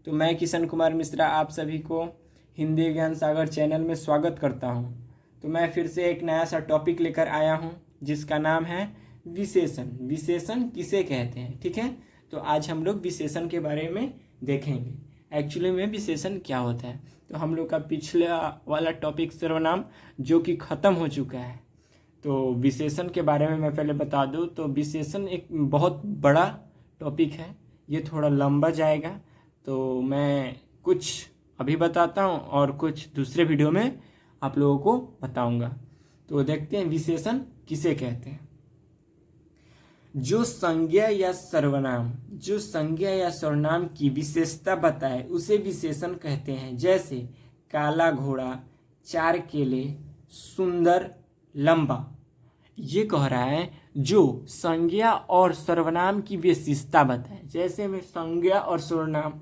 तो मैं किशन कुमार मिश्रा आप सभी को हिंदी ज्ञान सागर चैनल में स्वागत करता हूं। तो मैं फिर से एक नया सा टॉपिक लेकर आया हूं जिसका नाम है विशेषण। विशेषण किसे कहते हैं, ठीक है। तो आज हम लोग विशेषण के बारे में देखेंगे। एक्चुअली में विशेषण क्या होता है। तो हम लोग का पिछला वाला टॉपिक सर्वनाम जो कि ख़त्म हो चुका है। तो विशेषण के बारे में मैं पहले बता दूं तो विशेषण एक बहुत बड़ा टॉपिक है, ये थोड़ा लंबा जाएगा। तो मैं कुछ अभी बताता हूँ और कुछ दूसरे वीडियो में आप लोगों को बताऊंगा। तो देखते हैं विशेषण किसे कहते हैं। जो संज्ञा या सर्वनाम की विशेषता बताए उसे विशेषण कहते हैं। जैसे काला घोड़ा, चार केले, सुंदर, लंबा। ये कह रहा है जो संज्ञा और सर्वनाम की विशेषता बताए। जैसे में संज्ञा और सर्वनाम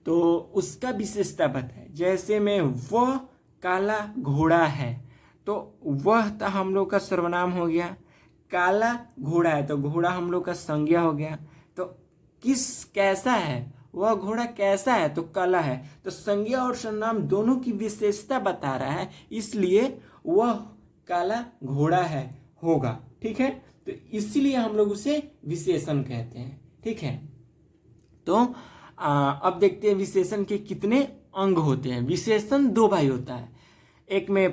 तो उसका विशेषता बताए। जैसे में वह काला घोड़ा है तो वह तो हम लोग का सर्वनाम हो गया। काला घोड़ा है तो घोड़ा हम लोग का संज्ञा हो गया। तो कैसा है, वह घोड़ा कैसा है तो काला है। तो संज्ञा और सर्वनाम दोनों की विशेषता बता रहा है, इसलिए वह काला घोड़ा है होगा, ठीक है। तो इसीलिए हम लोग उसे विशेषण कहते हैं, ठीक है। तो अब देखते हैं विशेषण के कितने अंग होते हैं। विशेषण दो भाई होता है, एक में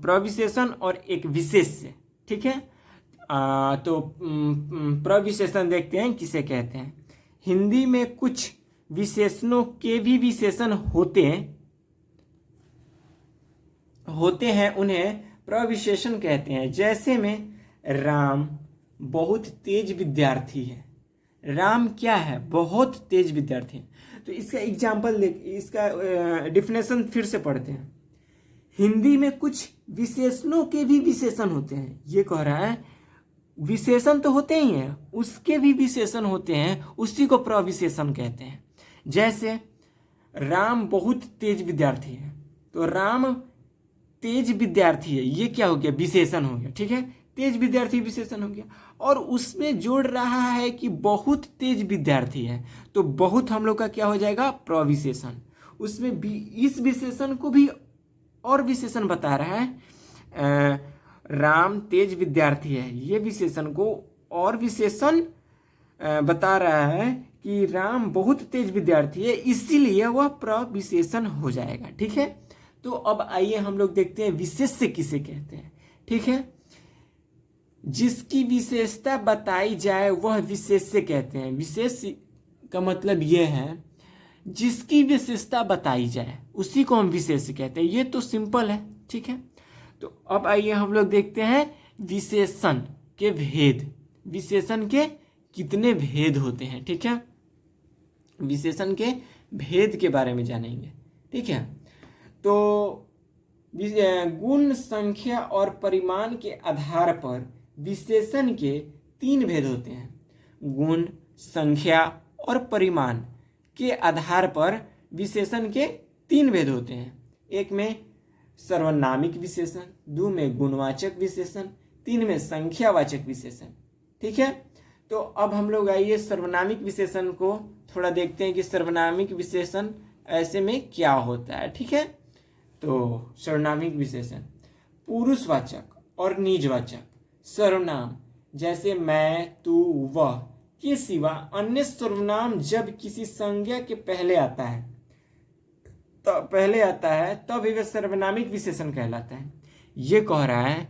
प्रविशेषण और एक विशेष्य, ठीक है। तो प्रविशेषण देखते हैं किसे कहते हैं। हिंदी में कुछ विशेषणों के भी विशेषण होते हैं उन्हें प्रविशेषण कहते हैं। जैसे में राम बहुत तेज विद्यार्थी है। राम क्या है, बहुत तेज विद्यार्थी है। तो इसका एग्जाम्पल इसका डिफिनेशन फिर से पढ़ते हैं। हिंदी में कुछ विशेषणों के भी विशेषण होते हैं। ये कह रहा है विशेषण तो होते ही हैं, उसके भी विशेषण होते हैं, उसी को प्रविशेषण कहते हैं। जैसे राम बहुत तेज विद्यार्थी है तो राम तेज विद्यार्थी है, ये क्या हो गया, विशेषण हो गया, ठीक है। तेज विद्यार्थी विशेषण हो गया और उसमें जोड़ रहा है कि बहुत तेज विद्यार्थी है तो बहुत हम लोग का क्या हो जाएगा, प्रविशेषण। उसमें भी इस विशेषण को भी और विशेषण बता रहा है। राम तेज विद्यार्थी है, ये विशेषण को और विशेषण बता रहा है कि राम बहुत तेज विद्यार्थी है, इसीलिए वह प्रविशेषण हो जाएगा, ठीक है। तो अब आइए हम लोग देखते हैं विशेष्य किसे कहते हैं, ठीक है। जिसकी विशेषता बताई जाए वह विशेष्य कहते हैं। विशेष्य का मतलब यह है जिसकी विशेषता बताई जाए उसी को हम विशेष्य कहते हैं। ये तो सिंपल है, ठीक है। तो अब आइए हम लोग देखते हैं विशेषण के भेद। विशेषण के कितने भेद होते हैं, ठीक है। विशेषण के भेद के बारे में जानेंगे, ठीक है। तो गुण, संख्या और परिमाण के आधार पर विशेषण के तीन भेद होते हैं। गुण, संख्या और परिमाण के आधार पर विशेषण के तीन भेद होते हैं। एक में सर्वनामिक विशेषण, दो में गुणवाचक विशेषण, तीन में संख्यावाचक विशेषण, ठीक है। तो अब हम लोग आइए सर्वनामिक विशेषण को थोड़ा देखते हैं कि सर्वनामिक विशेषण ऐसे में क्या होता है, ठीक है। तो सर्वनामिक विशेषण पुरुषवाचक और निजवाचक सर्वनाम जैसे मैं, तू, वह के सिवा अन्य सर्वनाम जब किसी संज्ञा के पहले आता है तब वह सर्वनामिक विशेषण कहलाता है। ये कह रहा है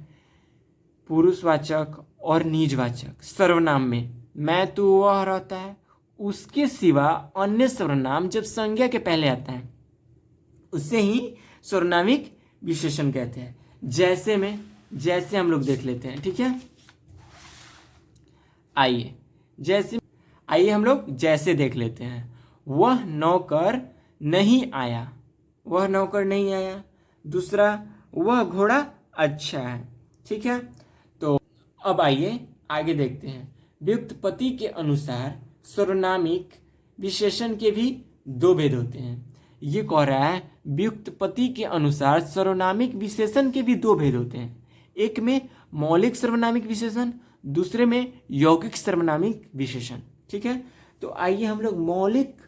पुरुषवाचक और निजवाचक सर्वनाम में मैं, तू, वह रहता है, उसके सिवा अन्य सर्वनाम जब संज्ञा के पहले आता है उससे ही सर्वनामिक विशेषण कहते हैं। जैसे हम लोग देख लेते हैं, ठीक है। आइए हम लोग जैसे देख लेते हैं। वह नौकर नहीं आया। दूसरा, वह घोड़ा अच्छा है, ठीक है। तो अब आइए आगे देखते हैं। व्युत्पत्ति के अनुसार सर्वनामिक विशेषण के भी दो भेद होते हैं। ये कह रहा है व्युत्पत्ति के अनुसार सर्वनामिक विशेषण के भी दो भेद होते हैं। एक में मौलिक सर्वनामिक विशेषण, दूसरे में यौगिक सर्वनामिक विशेषण, ठीक है। तो आइए हम लोग मौलिक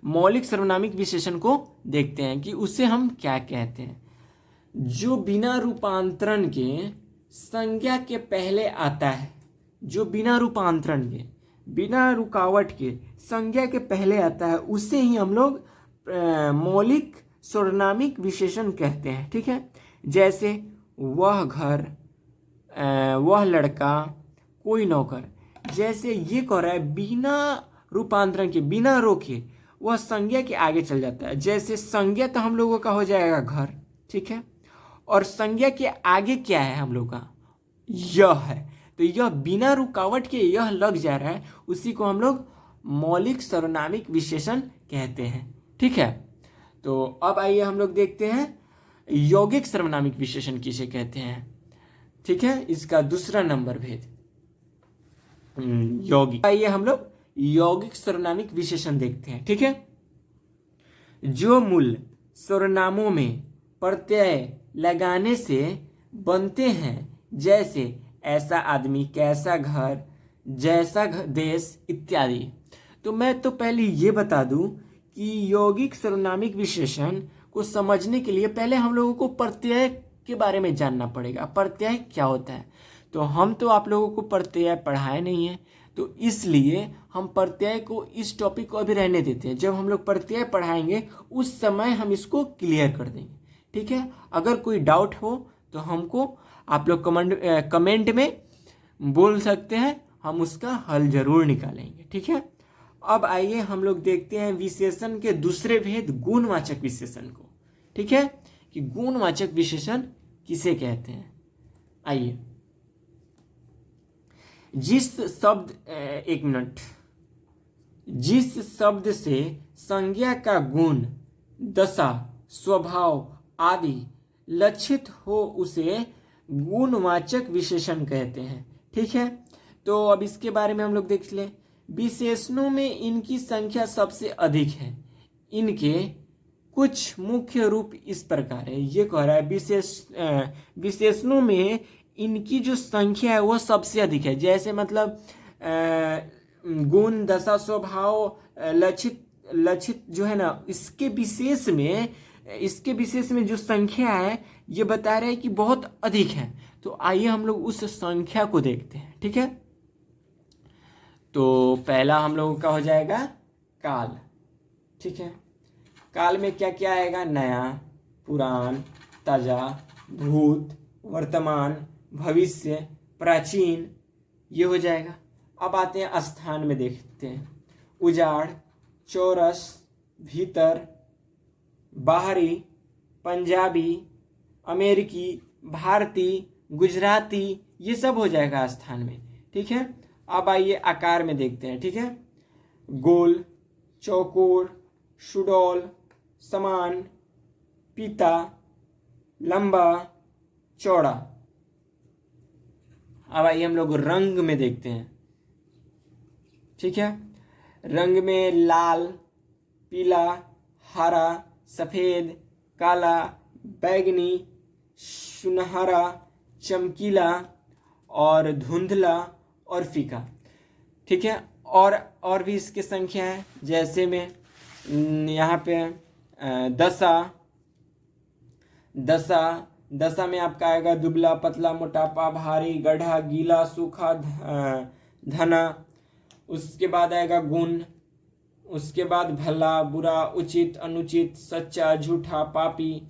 मौलिक सर्वनामिक विशेषण को देखते हैं कि उसे हम क्या कहते हैं। जो बिना रूपांतरण के संज्ञा के पहले आता है, जो बिना रूपांतरण के, बिना रुकावट के संज्ञा के पहले आता है, उसे ही हम लोग मौलिक सर्वनामिक विशेषण कहते हैं। ठीक है, जैसे वह घर, वह लड़का, कोई नौकर। जैसे ये कह रहा है बिना रूपांतरण के, बिना रोके वह संज्ञा के आगे चल जाता है। जैसे संज्ञा तो हम लोगों का हो जाएगा घर, ठीक है, और संज्ञा के आगे क्या है हम लोग का, यह है। तो यह बिना रुकावट के यह लग जा रहा है, उसी को हम लोग मौलिक सर्वनामिक विशेषण कहते हैं। ठीक है, तो अब आइए हम लोग देखते हैं यौगिक सर्वनामिक विशेषण किसे कहते हैं। ठीक है, इसका दूसरा नंबर भेद यौगिक। आइए हम लोग यौगिक सर्वनामिक विशेषण देखते हैं। ठीक है, जो मूल सर्वनामों में प्रत्यय लगाने से बनते हैं, जैसे ऐसा आदमी, कैसा घर, जैसा देश इत्यादि। तो मैं तो पहले ये बता दूं कि यौगिक सर्वनामिक विशेषण को समझने के लिए पहले हम लोगों को प्रत्यय के बारे में जानना पड़ेगा। प्रत्यय क्या होता है, तो हम तो आप लोगों को प्रत्यय पढ़ाए नहीं है, तो इसलिए हम प्रत्यय को, इस टॉपिक को अभी रहने देते हैं। जब हम लोग प्रत्यय पढ़ाएंगे उस समय हम इसको क्लियर कर देंगे। ठीक है, अगर कोई डाउट हो तो हमको आप लोग कमेंट में बोल सकते हैं, हम उसका हल जरूर निकालेंगे। ठीक है, अब आइए हम लोग देखते हैं विशेषण के दूसरे भेद, गुणवाचक विशेषण को। ठीक है, कि गुणवाचक विशेषण किसे कहते हैं। आइए, जिस शब्द से संज्ञा का गुण, दशा, स्वभाव आदि लक्षित हो उसे गुणवाचक विशेषण कहते हैं। ठीक है, तो अब इसके बारे में हम लोग देख लें। विशेषणों में इनकी संख्या सबसे अधिक है। इनके कुछ मुख्य रूप इस प्रकार है। ये कह रहा है विशेषणों में इनकी जो संख्या है वह सबसे अधिक है। जैसे मतलब गुण, दशा, स्वभाव, लक्षित जो है ना, इसके विशेष में जो संख्या है ये बता रहे हैं कि बहुत अधिक है। तो आइए हम लोग उस संख्या को देखते हैं। ठीक है, तो पहला हम लोगों का हो जाएगा काल। ठीक है, काल में क्या क्या आएगा, नया, पुरान, ताजा, भूत, वर्तमान, भविष्य, प्राचीन, ये हो जाएगा। अब आते हैं स्थान में, देखते हैं उजाड़, चौरस, भीतर, बाहरी, पंजाबी, अमेरिकी, भारतीय, गुजराती, ये सब हो जाएगा स्थान में। ठीक है, अब आइए आकार में देखते हैं। ठीक है, गोल, चौकोर, सुडौल, समान, पीता, लंबा, चौड़ा। अब आइए हम लोग रंग में देखते हैं। ठीक है, रंग में लाल, पीला, हरा, सफेद, काला, बैगनी, सुनहरा, चमकीला और धुंधला और फीका। ठीक है, और भी इसके संख्या है। जैसे में यहाँ पे दशा में आपका आएगा दुबला, पतला, मोटापा, भारी, गढ़ा, गीला, सूखा, धना। उसके बाद आएगा गुण, उसके बाद भला, बुरा, उचित, अनुचित, सच्चा, झूठा, पापी।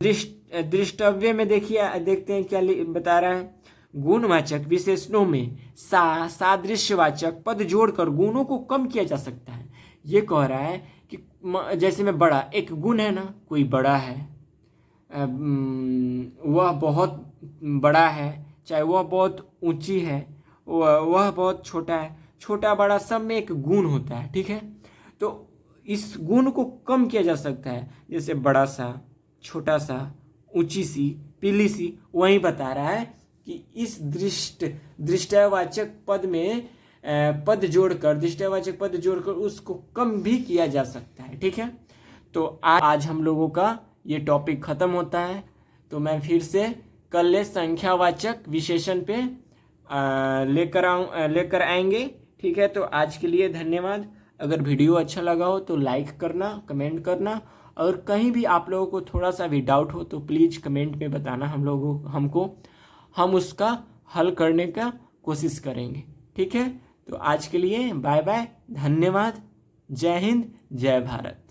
दृष्टव्य में देखते हैं क्या बता रहा है। गुणवाचक विशेषणों में सादृश्यवाचक पद जोड़कर गुणों को कम किया जा सकता है। ये कह रहा है कि जैसे में बड़ा, एक गुण है ना, कोई बड़ा है, वह बहुत बड़ा है, चाहे वह बहुत ऊंची है, वह बहुत छोटा है, छोटा बड़ा सब में एक गुण होता है। ठीक है, तो इस गुण को कम किया जा सकता है। जैसे बड़ा सा, छोटा सा, ऊंची सी, पीली सी, वही बता रहा है कि इस दृष्टवाचक पद में दृष्टवाचक पद जोड़कर उसको कम भी किया जा सकता है। ठीक है, तो आज हम लोगों का ये टॉपिक खत्म होता है। तो मैं फिर से कल संख्यावाचक विशेषण पे लेकर आएंगे। ठीक है, तो आज के लिए धन्यवाद। अगर वीडियो अच्छा लगा हो तो लाइक करना, कमेंट करना, और कहीं भी आप लोगों को थोड़ा सा भी डाउट हो तो प्लीज़ कमेंट में बताना हमको, हम उसका हल करने का कोशिश करेंगे। ठीक है, तो आज के लिए बाय बाय, धन्यवाद, जय हिंद, जय भारत।